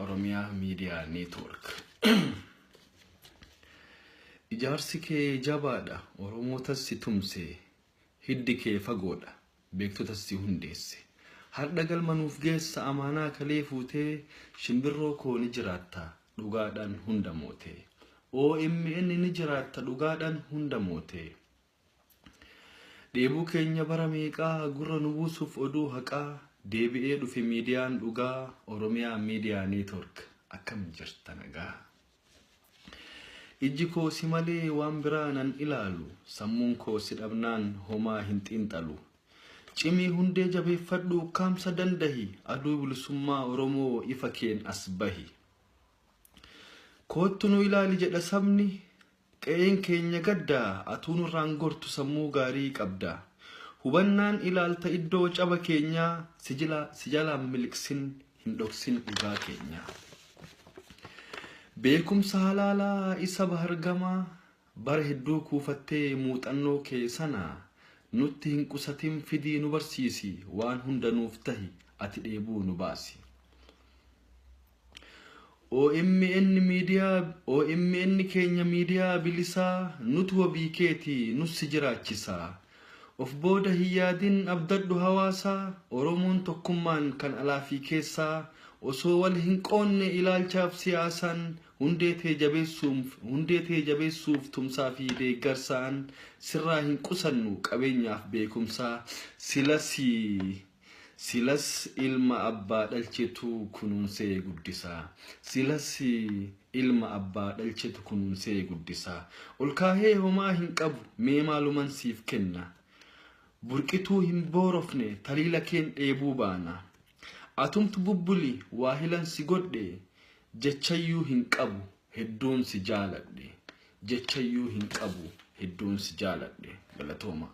Oromiyaa Miidiyaa Neetwork. Ijaarsi kee jabaadha, Oromootas si tumse, hiddi kee fagoodha, beektotas si hundeesse. Har'a galma nuuf geessa amaanaa kalee fuutee, shimbirroo koo ni jiraatta, dhugaadhaan hunda moote. OMN ni jiraatta, dhugaadhaan hunda moote. Deebuu keenya bara meeqaa gurra nu buusuuf oduu haqaa, deebi'ee dhufe miidiyaan dhugaa Oromiyaa Miidiyaa Neetwork akkam jirta nagaa. Ijji koo si malee waan biraa nan ilaalu, sammuun koo si dhabnaan homaa hin xiinxalu. Cimii hundee jabeeffadhu kaamsa dandahi, aduu bilisummaa Oromoo ifa keen as bahi. Koottu nu ilaali jedha sabni, qe'een keenya gaddaa, atuun irraan gortu sammuu gaarii qabda. Hubannaan ilaalta iddoo caba keenyaa, si jalaan miliqsin hin dhoksin dhugaa keenya. Beekumsa halaalaa isa bahargamaa, bara hedduu kuufattee muuxannoo kee sana, nutti hin qusatin fidii nu barsiisi, waan hunda nuuf tahi ati dheebuu nu baasi. OMN keenya miidiyaa bilisaa, nutu wabii keeti nussi jiraachisaa. Of booda hin yaadin abdadhu hawaasaa, Oromoon tokkummaan kan alaafii keessaa, osoo wal hin qoonne ilaalchaaf siyaasaan, hundee tee jabeessuuf tumsaa fi deeggarsaan, sirraa hin qusannu qabeenyaaf beekumsaa, silas ilma abbaa dhalchetu kunuunsee guddisaa. Silas ilma abbaa dhalchetu kunuunsee guddisaa. Ol kaahee homaa hin qabu mee maaluman siif kenna. Burqituu hin boorofne taliila keen dheebuu baana. Atumtu bubbuli waahilan si godhe, jechayyuu hin qabu hedduun si jaaladhe. Jechayyuu hin qabu hedduun si jaaladhe. Galatooma.